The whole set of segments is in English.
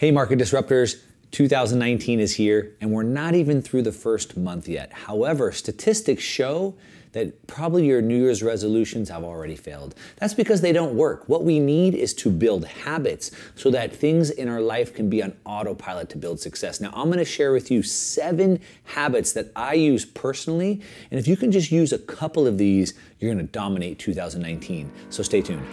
Hey Market Disruptors, 2019 is here and we're not even through the first month yet. However, statistics show that probably your New Year's resolutions have already failed. That's because they don't work. What we need is to build habits so that things in our life can be on autopilot to build success. Now, I'm gonna share with you 7 habits that I use personally, and if you can just use a couple of these, you're gonna dominate 2019. So stay tuned.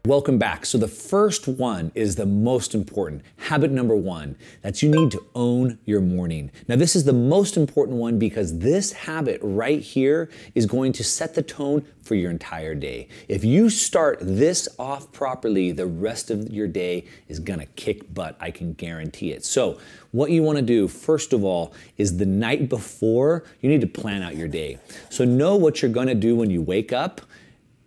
Welcome back. So the first one is the most important. Habit number 1, that you need to own your morning. Now this is the most important one because this habit right here is going to set the tone for your entire day. If you start this off properly, the rest of your day is gonna kick butt, I can guarantee it. So what you wanna do, first of all, is the night before, you need to plan out your day. So know what you're gonna do when you wake up.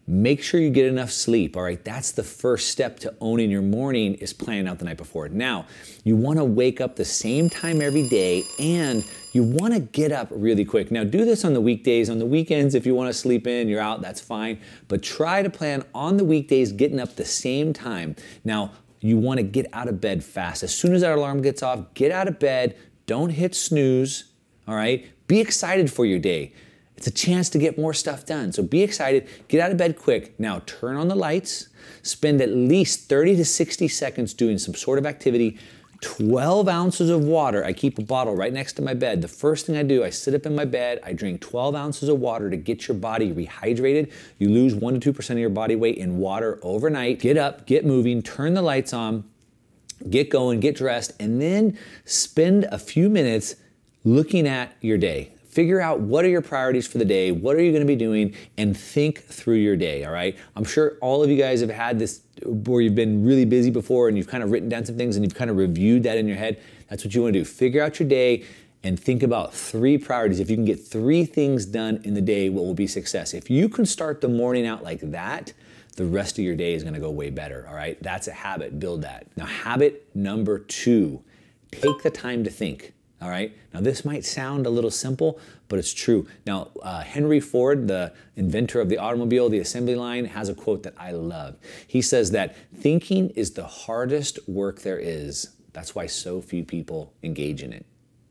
Make sure you get enough sleep, all right? That's the first step to owning your morning, is planning out the night before. Now, you wanna wake up the same time every day and you wanna get up really quick. Now, do this on the weekdays. On the weekends, if you wanna sleep in, you're out, that's fine. But try to plan on the weekdays, getting up the same time. Now, you wanna get out of bed fast. As soon as that alarm gets off, get out of bed, don't hit snooze, all right? Be excited for your day. It's a chance to get more stuff done. So be excited, get out of bed quick. Now turn on the lights, spend at least 30 to 60 seconds doing some sort of activity, 12 ounces of water. I keep a bottle right next to my bed. The first thing I do, I sit up in my bed, I drink 12 ounces of water to get your body rehydrated. You lose 1 to 2% of your body weight in water overnight. Get up, get moving, turn the lights on, get going, get dressed, and then spend a few minutes looking at your day. Figure out what are your priorities for the day, what are you gonna be doing, and think through your day, all right? I'm sure all of you guys have had this where you've been really busy before and you've kind of written down some things and you've kind of reviewed that in your head. That's what you wanna do. Figure out your day and think about 3 priorities. If you can get 3 things done in the day, what will be success? If you can start the morning out like that, the rest of your day is gonna go way better, all right? That's a habit, build that. Now, habit number 2, take the time to think. All right. Now this might sound a little simple, but it's true. Now, Henry Ford, the inventor of the automobile, the assembly line, has a quote that I love. He says that thinking is the hardest work there is. That's why so few people engage in it.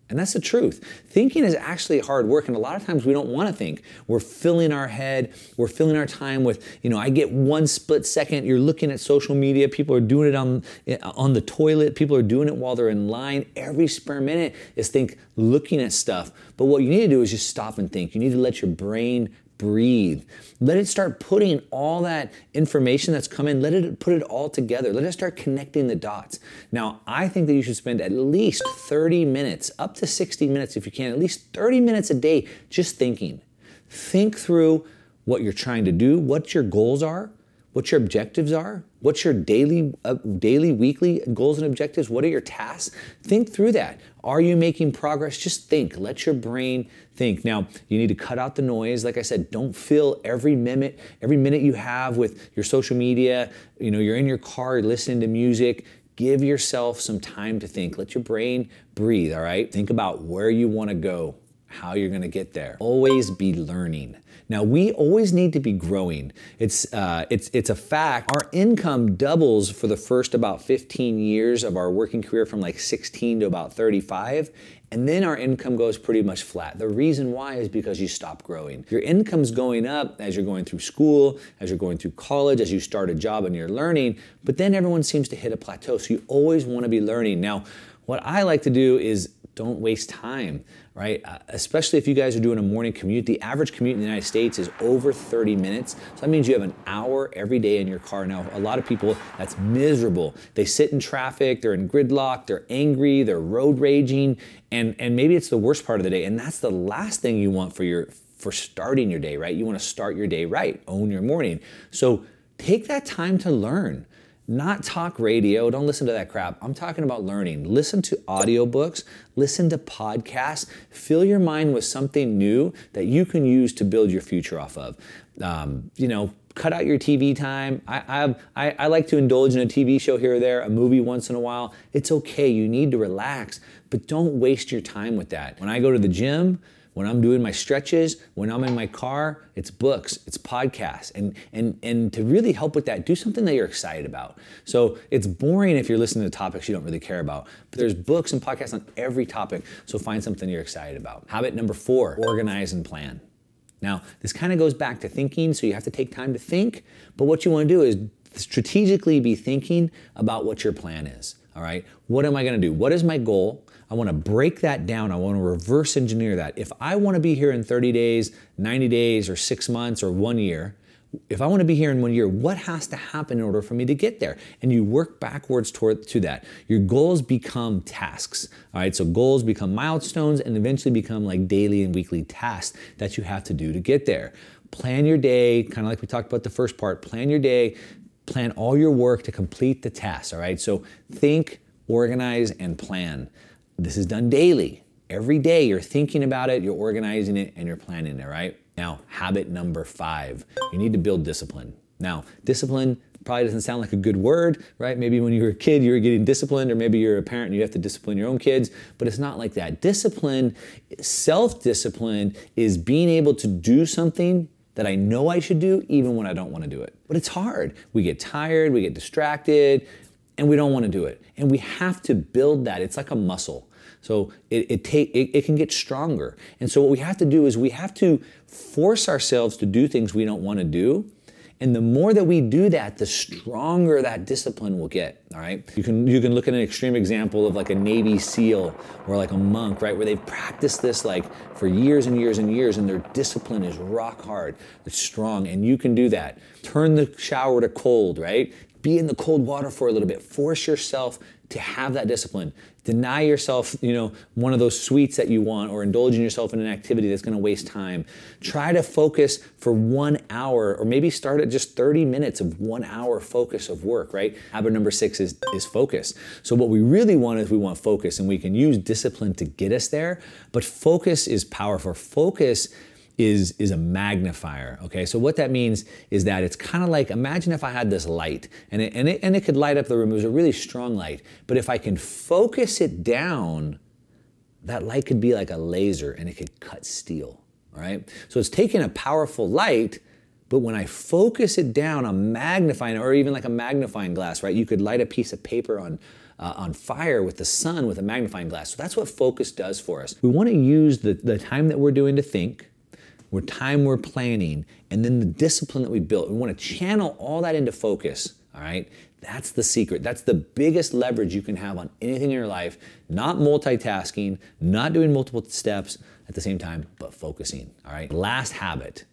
And that's the truth. Thinking is actually hard work, and a lot of times we don't want to think. We're filling our head, we're filling our time with, I get 1 split second, you're looking at social media, people are doing it on the toilet, people are doing it while they're in line. Every spare minute is looking at stuff. But what you need to do is just stop and think. You need to let your brain breathe. Let it start putting all that information that's come in, let it put it all together. Let it start connecting the dots. Now, I think that you should spend at least 30 minutes, up to 60 minutes if you can, at least 30 minutes a day just thinking. Think through what you're trying to do, what your goals are, what your objectives are, what's your daily, weekly goals and objectives, what are your tasks? Think through that. Are you making progress? Just think, let your brain think. Now, you need to cut out the noise. Like I said, don't fill every minute you have with your social media. You're in your car, you're listening to music. Give yourself some time to think. Let your brain breathe, all right? Think about where you wanna go, how you're gonna get there. Always be learning. Now, we always need to be growing. It's a fact. Our income doubles for the first about 15 years of our working career, from like 16 to about 35. And then our income goes pretty much flat. The reason why is because you stop growing. Your income's going up as you're going through school, as you're going through college, as you start a job and you're learning, but then everyone seems to hit a plateau. So you always wanna be learning. Now, what I like to do is don't waste time, right? Especially if you guys are doing a morning commute. The average commute in the United States is over 30 minutes. So that means you have an hour every day in your car. Now, a lot of people, that's miserable. They sit in traffic, they're in gridlock, they're angry, they're road raging, and maybe it's the worst part of the day. And that's the last thing you want for starting your day, right? You want to start your day right, own your morning. So take that time to learn. Not talk radio, don't listen to that crap. I'm talking about learning. Listen to audiobooks, listen to podcasts, fill your mind with something new that you can use to build your future off of. cut out your TV time. I like to indulge in a TV show here or there, a movie once in a while. It's okay, you need to relax, but don't waste your time with that. When I go to the gym, when I'm doing my stretches, when I'm in my car, it's books, it's podcasts. And to really help with that, do something that you're excited about. So it's boring if you're listening to topics you don't really care about, but there's books and podcasts on every topic, so find something you're excited about. Habit number 4, organize and plan. Now, this kind of goes back to thinking, so you have to take time to think, but what you want to do is strategically be thinking about what your plan is, all right? What am I going to do? What is my goal? I want to break that down. I want to reverse engineer that. If I want to be here in 30 days, 90 days, or 6 months, or 1 year, if I want to be here in 1 year, what has to happen in order for me to get there? And you work backwards to that. Your goals become tasks, all right? So goals become milestones and eventually become like daily and weekly tasks that you have to do to get there. Plan your day, kind of like we talked about the first part, plan your day, plan all your work to complete the tasks, all right? So think, organize, and plan. This is done daily. Every day you're thinking about it, you're organizing it, and you're planning it, right? Now, habit number 5, you need to build discipline. Now, discipline probably doesn't sound like a good word, right? Maybe when you were a kid, you were getting disciplined, or maybe you're a parent and you have to discipline your own kids, but it's not like that. Discipline, self-discipline is being able to do something that I know I should do even when I don't want to do it. But it's hard. We get tired, we get distracted, and we don't want to do it. And we have to build that. It's like a muscle. So it can get stronger. And so what we have to do is we have to force ourselves to do things we don't want to do. And the more that we do that, the stronger that discipline will get, all right? You can look at an extreme example of like a Navy SEAL or like a monk, right? Where they've practiced this like for years and years and years, and their discipline is rock hard, it's strong, and you can do that. Turn the shower to cold, right? Be in the cold water for a little bit. Force yourself to have that discipline. Deny yourself, one of those sweets that you want, or indulging yourself in an activity that's going to waste time. Try to focus for 1 hour, or maybe start at just 30 minutes of 1 hour focus of work, right? Habit number 6 is focus. So what we really want is we want focus, and we can use discipline to get us there, but focus is powerful. Focus is a magnifier, okay? So what that means is that it's kind of like, imagine if I had this light and it could light up the room. It was a really strong light, but if I can focus it down, that light could be like a laser and it could cut steel, all right? So it's taking a powerful light, but when I focus it down, I'm magnifying, or even like a magnifying glass, right? You could light a piece of paper on fire with the sun with a magnifying glass. So that's what focus does for us. We want to use the time that we're doing to think, time we're planning, and then the discipline that we built. We want to channel all that into focus, all right? That's the secret. That's the biggest leverage you can have on anything in your life. Not multitasking, not doing multiple steps at the same time, but focusing, all right? Last habit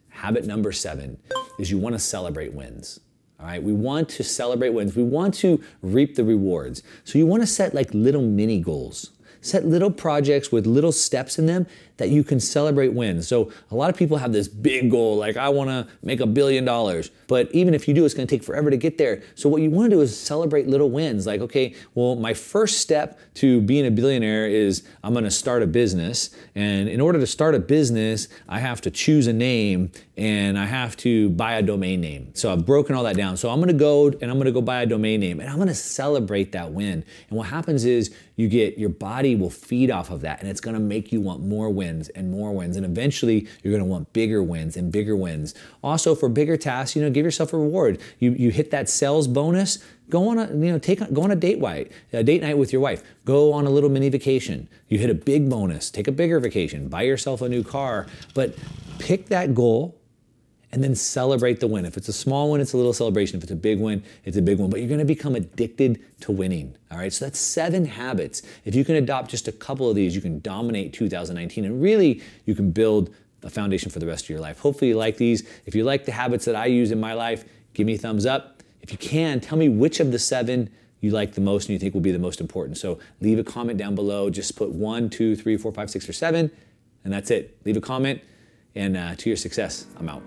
number 7, is you want to celebrate wins. All right, we want to celebrate wins. We want to reap the rewards. So you want to set like little mini goals. Set little projects with little steps in them that you can celebrate wins. So a lot of people have this big goal, like I want to make $1 billion. But even if you do, it's going to take forever to get there. So what you want to do is celebrate little wins. Like, okay, well, my first step to being a billionaire is I'm going to start a business. And in order to start a business, I have to choose a name and I have to buy a domain name. So I've broken all that down. So I'm going to go buy a domain name, and I'm going to celebrate that win. And what happens is your body will feed off of that, and it's going to make you want more wins and more wins. And eventually you're going to want bigger wins and bigger wins. Also, for bigger tasks, give yourself a reward. You hit that sales bonus, go on a date night with your wife. Go on a little mini vacation. You hit a big bonus, take a bigger vacation, buy yourself a new car, but pick that goal and then celebrate the win. If it's a small one, it's a little celebration. If it's a big win, it's a big one. But you're gonna become addicted to winning, all right? So that's 7 habits. If you can adopt just a couple of these, you can dominate 2019, and really, you can build a foundation for the rest of your life. Hopefully you like these. If you like the habits that I use in my life, give me a thumbs up. If you can, tell me which of the 7 you like the most and you think will be the most important. So leave a comment down below. Just put 1, 2, 3, 4, 5, 6, or 7, and that's it. Leave a comment, and to your success, I'm out.